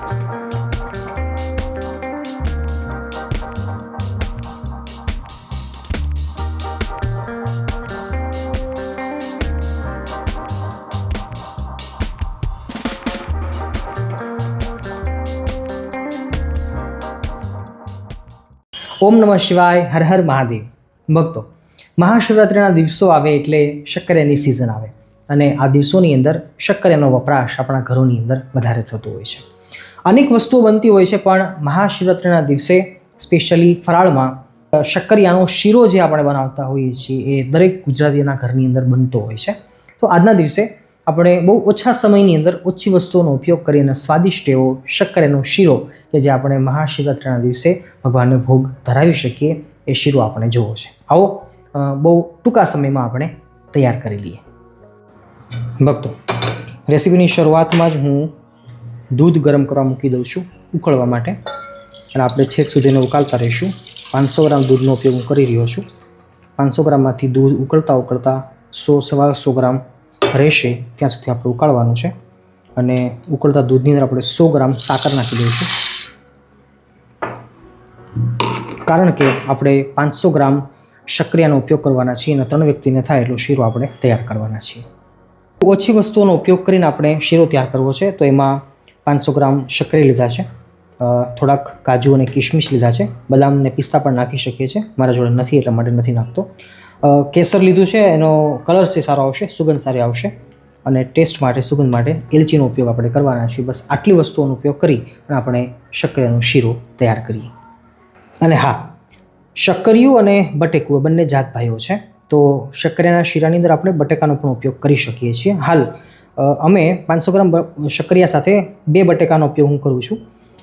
ઓમ નમઃ શિવાય, હર હર મહાદેવ. ભક્તો, મહાશિવરાત્રિના દિવસો આવે એટલે શક્કરિયાની સિઝન આવે અને આ દિવસોની અંદર શક્કરિયાનો વપરાશ આપણા ઘરોની અંદર વધારે થતો હોય છે. અનેક વસ્તુઓ બનતી હોય છે, પણ મહાશિવરાત્રિના દિવસે સ્પેશિયલી ફરાળમાં શક્કરિયાનો શીરો જે આપણે બનાવતા હોઈએ છીએ એ દરેક ગુજરાતીના ઘરની અંદર બનતો હોય છે. તો આજના દિવસે આપણે બહુ ઓછા સમયની અંદર ઓછી વસ્તુઓનો ઉપયોગ કરીને સ્વાદિષ્ટ એવો શક્કરિયાનો શીરો કે જે આપણે મહાશિવરાત્રિના દિવસે ભગવાનને ભોગ ધરાવી શકીએ એ શીરો આપણે જોવો છે. આવો બહુ ટૂંકા સમયમાં આપણે તૈયાર કરી લઈએ. ભક્તો, રેસીપીની શરૂઆતમાં જ હું દૂધ ગરમ કરવા મૂકી દઉં છું ઉકળવા માટે, અને આપણે છેક સુધીને ઉકાળતા રહીશું. 500 ગ્રામ દૂધનો ઉપયોગ હું કરી રહ્યો છું. 500 ગ્રામમાંથી દૂધ ઉકળતા 100-125 ગ્રામ રહેશે ત્યાં સુધી આપણે ઉકાળવાનું છે. અને ઉકળતા દૂધની અંદર આપણે 100 ગ્રામ સાકર નાખી દઈશું, કારણ કે આપણે 500 ગ્રામ શક્કરિયાનો ઉપયોગ કરવાના છીએ અને 3 વ્યક્તિને થાય એટલો શીરો આપણે તૈયાર કરવાના છીએ. ઓછી વસ્તુઓનો ઉપયોગ કરીને આપણે શીરો તૈયાર કરવો છે, તો એમાં 500 ગ્રામ શક્કરી લીધા છે, થોડાક કાજુ અને કિશમિશ લીધા છે, બદામ અને પિસ્તા પણ નાખી શકીએ છીએ. મારા જોડે નથી એટલા માટે નથી નાખતો. કેસર લીધું છે, એનો કલર છે સારો આવશે, સુગંધ સારી આવશે, અને ટેસ્ટ માટે સુગંધ માટે એલચીનો ઉપયોગ આપણે કરવાના છીએ. બસ આટલી વસ્તુઓનો ઉપયોગ કરી અને આપણે શક્કરિયાનો શીરો તૈયાર કરીએ. અને હા, શક્કરિયું અને બટેકું બંને જાત ભાઈઓ છે, તો શક્કરિયાના શીરાની અંદર આપણે બટેકાનો પણ ઉપયોગ કરી શકીએ છીએ. હાલ અમે 500 ગ્રામ શક્કરિયા સાથે 2 બટેકાનો ઉપયોગ હું કરું છું.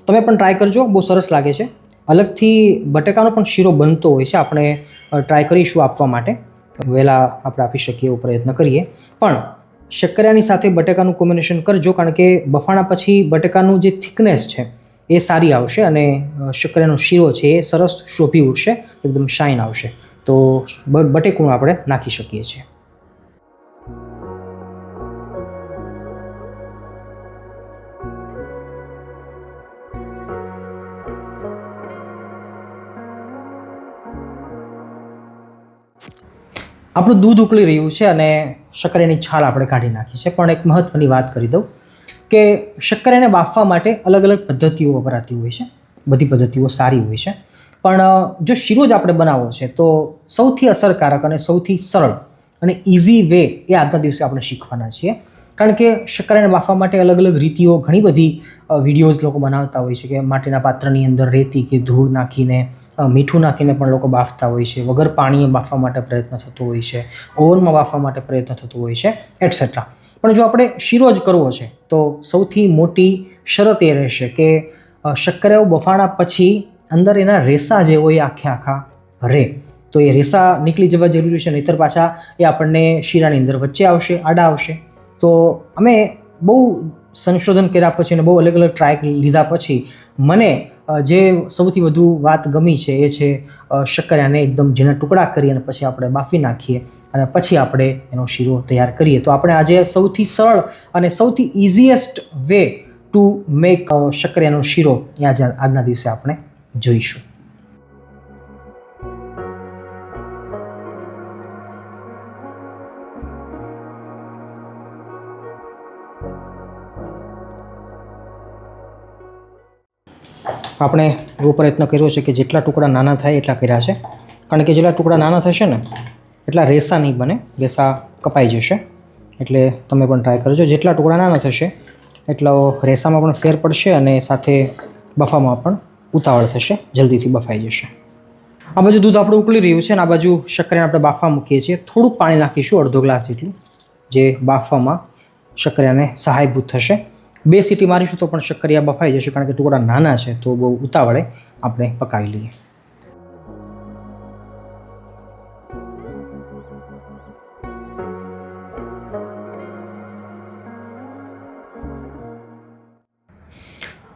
તમે પણ ટ્રાય કરજો, બહુ સરસ લાગે છે. અલગથી બટેકાનો પણ શીરો બનતો હોય છે, આપણે ટ્રાય કરીશું આપવા માટે, વહેલા આપણે આપી શકીએ એવો પ્રયત્ન કરીએ. પણ શક્કરિયાની સાથે બટેકાનું કોમ્બિનેશન કરજો, કારણ કે બફાણા પછી બટેકાનું જે થિકનેસ છે એ સારી આવશે અને શક્કરિયાનો શીરો છે એ સરસ શોભી ઉઠશે, એકદમ શાઇન આવશે. તો બટેકું આપણે નાખી શકીએ છીએ. આપણું દૂધ ઉકળી રહ્યું છે અને શક્કરિયાની છાલ આપણે કાઢી નાખી છે. પણ એક મહત્ત્વની વાત કરી દઉં કે શક્કરિયાને બાફવા માટે અલગ અલગ પદ્ધતિઓ વપરાતી હોય છે. બધી પદ્ધતિઓ સારી હોય છે, પણ જો શીરો જ આપણે બનાવવો છે તો સૌથી અસરકારક અને સૌથી સરળ અને ઇઝી વે એ આજના દિવસે આપણે શીખવાના છીએ. કારણ કે શક્કરિયાને બાફવા માટે અલગ અલગ રીતિઓ, ઘણી બધી વિડીયોઝ લોકો બનાવતા હોય છે કે માટીના પાત્રની અંદર રેતી કે ધૂળ નાખીને, મીઠું નાખીને પણ લોકો બાફતા હોય છે, વગર પાણીએ બાફવા માટે પ્રયત્ન થતો હોય છે, ઓવનમાં બાફવા માટે પ્રયત્ન થતો હોય છે, એટસેટ્રા. પણ જો આપણે શીરો જ કરવો છે તો સૌથી મોટી શરત એ રહેશે કે શક્કરિયાઓ બફાણા પછી અંદર એના રેસા જે હોય એ આખા રહે. તો એ રેસા નીકળી જવા જરૂરી છે, નહીંતર પાછા એ આપણને શીરાની અંદર વચ્ચે આવશે, આડા આવશે. તો અમે બહુ સંશોધન કર્યા પછી અને બહુ અલગ અલગ ટ્રાય લીધા પછી મને જે સૌથી વધુ વાત ગમી છે એ છે શક્કરિયાને એકદમ ઝીણા ટુકડા કરી અને પછી આપણે બાફી નાખીએ અને પછી આપણે એનો શીરો તૈયાર કરીએ. તો આપણે આજે સૌથી સરળ અને સૌથી ઇઝીએસ્ટ વે ટુ મેક શક્કરિયાનો શીરો એ આજે આજના દિવસે આપણે જોઈશું. આપણે એવો પ્રયત્ન કર્યો છે કે જેટલા ટુકડા નાના થાય એટલા કર્યા છે, કારણ કે જેટલા ટુકડા નાના થશે ને એટલા રેસા નહીં બને, રેસા કપાઈ જશે. એટલે તમે પણ ટ્રાય કરજો. જેટલા ટુકડા નાના થશે એટલો રેસામાં પણ ફેર પડશે અને સાથે બફામાં પણ ઉતાવળ થશે, જલ્દીથી બફાઈ જશે. આ બાજુ દૂધ આપણું ઉકળી રહ્યું છે અને આ બાજુ શક્કરિયાને આપણે બાફવા મૂકીએ છીએ. થોડુંક પાણી નાખીશું, અડધો ગ્લાસ જેટલું, જે બાફવામાં શક્કરિયાને સહાયભૂત થશે. 2 સીટી મારીશું તો પણ શક્કરિયા બફાઈ જશે, કારણ કે ટુકડા નાના છે, તો બહુ ઉતાવળે આપણે પકાવી લઈએ.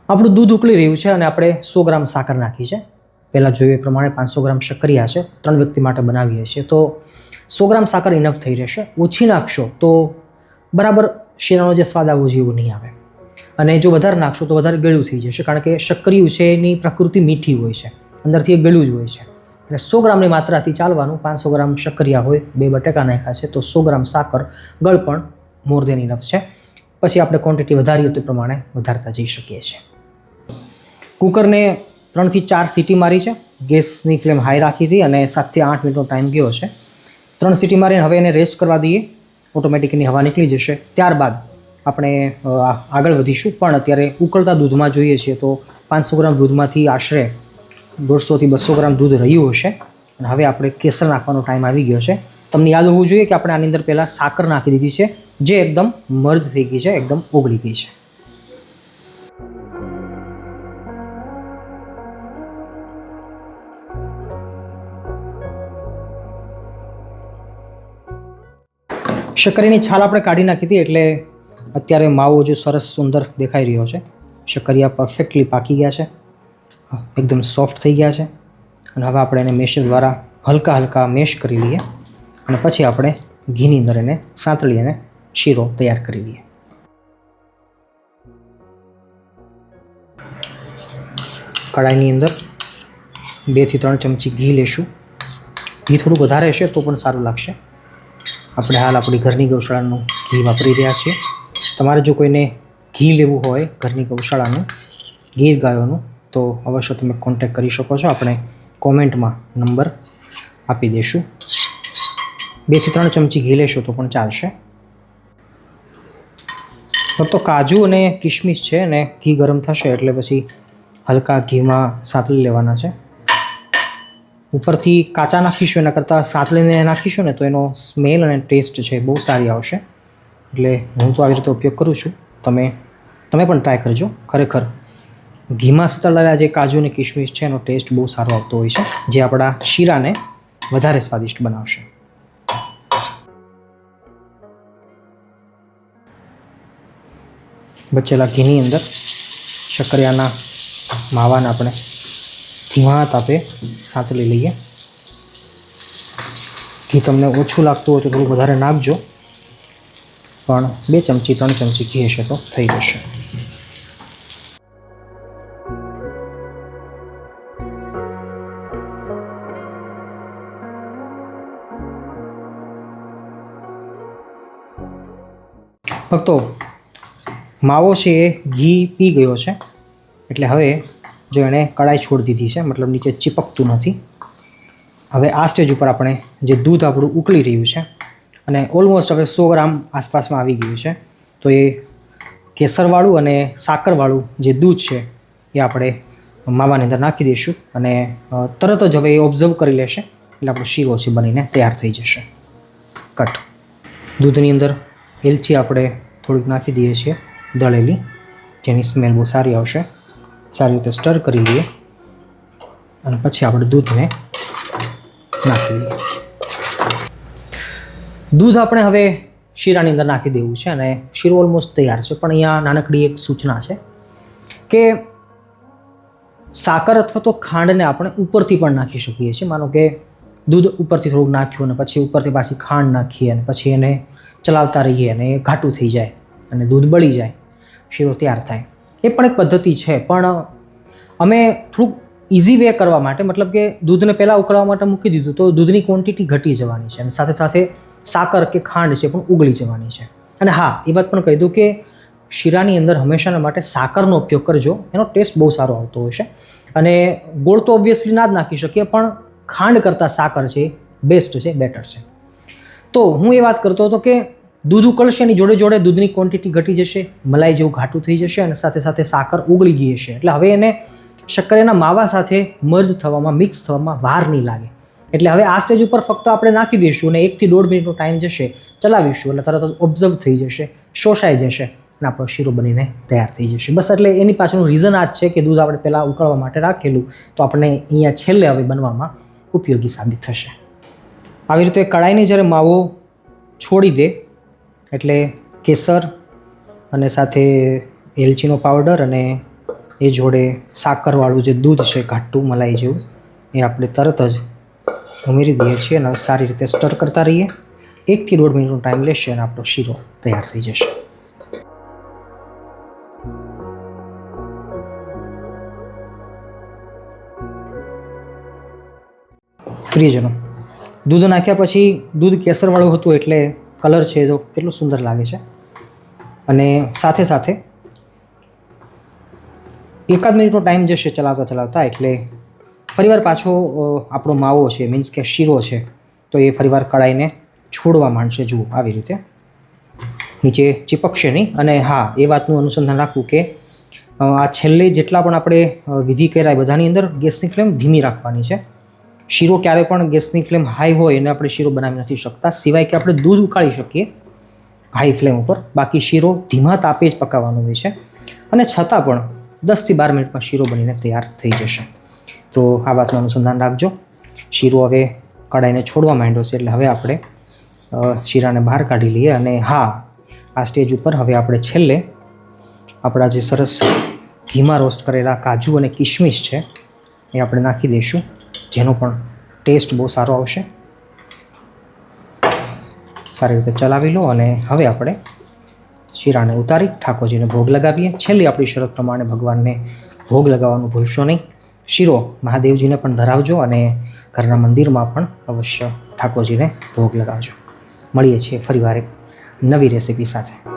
આપણું દૂધ ઉકળી રહ્યું છે અને આપણે 100 ગ્રામ સાકર નાખી છે. પહેલાં જોયું એ પ્રમાણે 500 ગ્રામ શક્કરિયા છે, 3 વ્યક્તિ માટે બનાવીએ છીએ, તો 100 ગ્રામ સાકર ઇનફ થઈ રહેશે. ઓછી નાખશો તો બરાબર શીરાનો જે સ્વાદ આવવો જોઈએ એવું નહીં આવે. અને જો વધારે નાખશો તો વધારે ગળ્યું થઈ જશે, કારણ કે શક્કરિયું છે એની પ્રકૃતિ મીઠી હોય છે, અંદરથી એ ગળ્યું જ હોય છે. એટલે 100 ગ્રામની માત્રાથી ચાલવાનું. 500 ગ્રામ શક્કરિયા હોય, 2 બટાકા નાખ્યા છે તો 100 ગ્રામ સાકર ગળ પણ મોર દેન ઇનફ છે. પછી આપણે ક્વોન્ટિટી વધારીએ તો પ્રમાણે વધારતા જઈ શકીએ છીએ. કુકરને 3 થી 4 સીટી મારી છે. ગેસની ફ્લેમ હાઈ રાખી હતી અને 7 થી 8 મિનિટનો ટાઈમ ગયો છે. 3 સીટી મારીને હવે એને રેસ્ટ કરવા દઈએ. ઓટોમેટિક એની હવા નીકળી જશે. ત્યારબાદ આપણે આગળ વધીશું, પણ અત્યારે ઉકળતા દૂધમાં જોઈએ છીએ તો 500 ગ્રામ દૂધમાંથી આશરે 150 થી 200 ગ્રામ દૂધ રહ્યું હશે. અને હવે આપણે કેસર નાખવાનો ટાઈમ આવી ગયો છે. તમને યાદ હોવું જોઈએ કે આપણે આની અંદર પહેલાં સાકર નાખી દીધી છે, જે એકદમ મર્જ થઈ ગઈ છે, એકદમ ઓગળી ગઈ છે. શક્કરીની છાલ આપણે કાઢી નાખી હતી, એટલે અત્યારે માવો જો સરસ સુંદર દેખાઈ રહ્યો છે. શક્કરિયા પરફેક્ટલી પાકી ગયા છે, એકદમ સોફ્ટ થઈ ગયા છે. અને હવે આપણે એને મેશર દ્વારા હલકા હલકા મેશ કરી લઈએ અને પછી આપણે ઘીની અંદર એને સાંતળી અને શીરો તૈયાર કરી લઈએ. કડાઈની અંદર 2 થી 3 ચમચી ઘી લેશું. ઘી થોડું વધારે હશે તો પણ સારું લાગશે. આપણે હાલ આપણી ઘરની ગૌશાળાનું ઘી વાપરી રહ્યા છીએ. તમારે જો કોઈને ઘી લેવું હોય ઘરની ગૌશાળાનું, ગીર ગાયોનું, તો અવશ્ય તમે કોન્ટેક્ટ કરી શકો છો. આપણે કોમેન્ટમાં નંબર આપી દઈશું. 2 થી 3 ચમચી ઘી લેશો તો પણ ચાલશે. તો કાજુ અને કિશમિશ છે અને ઘી ગરમ થશે એટલે પછી હલકા ઘીમાં સાંતળી લેવાના છે. ઉપરથી કાચા નાખીશું એના કરતાં સાંતળીને નાખીશું ને તો એનો સ્મેલ અને ટેસ્ટ છે બહુ સારી આવશે. એટલે હું તો આવી રીતે ઉપયોગ કરું છું. તમે પણ ટ્રાય કરજો. ખરેખર ઘીમાં સાંતળેલા જે કાજુ અને કિશમિશ છે એનો ટેસ્ટ બહુ સારો આવતો હોય છે, જે આપણા શીરાને વધારે સ્વાદિષ્ટ બનાવશે. બચેલા ઘીની અંદર શક્કરિયાના માવાને આપણે ધીમા તાપે સાંતળી લઈએ. ઘી તમને ઓછું લાગતું હોય તો થોડું વધારે નાખજો, પણ 2 ચમચી 3 ચમચી ઘી હશે તો થઈ જશે. ભક્તો, માવો છે એ ઘી પી ગયો છે, એટલે હવે જો એણે કડાઈ છોડી દીધી છે, મતલબ નીચે ચીપકતું નથી. હવે આ સ્ટેજ ઉપર આપણે જે દૂધ આપણું ઉકળી રહ્યું છે અને ઓલમોસ્ટ હવે 100 ગ્રામ આસપાસમાં આવી ગયું છે, તો એ કેસરવાળું અને સાકરવાળું જે દૂધ છે એ આપણે માવાની અંદર નાખી દઈશું અને તરત જ હવે એ ઓબ્ઝર્વ કરી લેશે, એટલે આપણો શીરો છે બનીને તૈયાર થઈ જશે. કટ. દૂધની અંદર એલચી આપણે થોડીક નાખી દઈએ છીએ દળેલી, જેની સ્મેલ બહુ સારી આવશે. સારી રીતે સ્ટર કરી લઈએ અને પછી આપણે દૂધને નાખી દઈએ. દૂધ આપણે હવે શીરાની અંદર નાખી દેવું છે અને શીરો ઓલમોસ્ટ તૈયાર છે. પણ અહીંયા નાનકડી એક સૂચના છે કે સાકર અથવા તો ખાંડને આપણે ઉપરથી પણ નાખી શકીએ છીએ. માનો કે દૂધ ઉપરથી થોડુંક નાખ્યું અને પછી ઉપરથી પાછી ખાંડ નાખીએ અને પછી એને ચલાવતા રહીએ અને એ ઘાટું થઈ જાય અને દૂધ બળી જાય, શીરો તૈયાર થાય. એ પણ એક પદ્ધતિ છે, પણ અમે થોડુંક ઇઝી વે કરવા માટે, મતલબ કે દૂધને પહેલાં ઉકળવા માટે મૂકી દીધું તો દૂધની ક્વોન્ટિટી ઘટી જવાની છે અને સાથે સાથે સાકર કે ખાંડ છે પણ ઉગળી જવાની છે. અને હા, એ વાત પણ કહી દઉં કે શીરાની અંદર હંમેશાના માટે સાકરનો ઉપયોગ કરજો, એનો ટેસ્ટ બહુ સારો આવતો હોય છે. અને ગોળ તો ઓબ્વિયસલી ના જ નાખી શકીએ, પણ ખાંડ કરતાં સાકર છે બેસ્ટ છે, બેટર છે. તો હું એ વાત કરતો હતો કે દૂધ ઉકળશે એની જોડે જોડે દૂધની ક્વોન્ટિટી ઘટી જશે, મલાઈ જેવું ઘાટું થઈ જશે અને સાથે સાથે સાકર ઉગળી ગઈ હશે. એટલે હવે એને શક્કરિયાના માવા સાથે મર્જ થવામાં, મિક્સ થવામાં વાર નહીં લાગે. એટલે હવે આ સ્ટેજ ઉપર ફક્ત આપણે નાખી દઈશું અને 1 થી 1.5 મિનિટનો ટાઈમ જશે, ચલાવીશું એટલે તરત જ ઓબ્ઝર્વ થઈ જશે, શોષાઈ જશે અને આપણો શીરો બનીને તૈયાર થઈ જશે. બસ, એટલે એની પાછળનું રીઝન આ જ છે કે દૂધ આપણે પહેલાં ઉકળવા માટે રાખેલું, તો આપણે અહીંયા છેલ્લે હવે બનવામાં ઉપયોગી સાબિત થશે. આવી રીતે કડાઈને જ્યારે માવો છોડી દે એટલે કેસર અને સાથે એલચીનો પાવડર અને એ જોડે સાકરવાળું જે દૂધ છે ઘાટું મલાઈ જેવું, એ આપણે તરત જ ઉમેરી દઈએ છીએ અને સારી રીતે સ્ટર કરતા રહીએ. 1 થી 1.5 મિનિટનો ટાઈમ લેશે અને આપણો શીરો તૈયાર થઈ જશે. પ્રિયજનો, દૂધ નાખ્યા પછી દૂધ કેસરવાળું હતું એટલે કલર છે તો કેટલો સુંદર લાગે છે. અને સાથે સાથે એકાદ મિનિટનો ટાઈમ જશે ચલાવતા ચલાવતા, એટલે ફરીવાર પાછો આપણો માવો છે, મીન્સ કે શીરો છે, તો એ ફરીવાર કડાઈને છોડવા માંડશે. જુઓ આવી રીતે નીચે ચીપકશે નહીં. અને હા, એ વાતનું અનુસંધાન રાખવું કે આ છેલ્લે જેટલા પણ આપણે વિધિ કર્યા બધાની અંદર ગેસની ફ્લેમ ધીમી રાખવાની છે. શીરો ક્યારે પણ ગેસની ફ્લેમ હાઈ હોય એને આપણે શીરો બનાવી નથી શકતા, સિવાય કે આપણે દૂધ ઉકાળી શકીએ હાઈ ફ્લેમ ઉપર. બાકી શીરો ધીમા તાપે જ પકાવવાનો હોય છે. અને છતાં પણ 10થી 12 મિનિટમાં શીરો બનીને તૈયાર થઈ જશે. તો આ વાતનું અનુસંધાન રાખજો. શીરો હવે કડાઈને છોડવા માંડ્યો છે એટલે હવે આપણે શીરાને બહાર કાઢી લઈએ. અને હા, આ સ્ટેજ ઉપર હવે આપણે છેલ્લે આપણા જે સરસ ઘીમાં રોસ્ટ કરેલા કાજુ અને કિશમિશ છે એ આપણે નાખી દઈશું, જેનો પણ ટેસ્ટ બહુ સારો આવશે. સારી રીતે ચલાવી લો અને હવે આપણે શીરાને ઉતારી ઠાકોરજીને ભોગ લગાવીએ. છેલ્લી આપણી શરત પ્રમાણે ભગવાનને ભોગ લગાવવાનું ભૂલશો નહીં. શીરો મહાદેવજીને પણ ધરાવજો અને ઘરના મંદિરમાં પણ અવશ્ય ઠાકોરજીને ભોગ લગાવજો. મળીએ છીએ ફરીવાર એક નવી રેસીપી સાથે.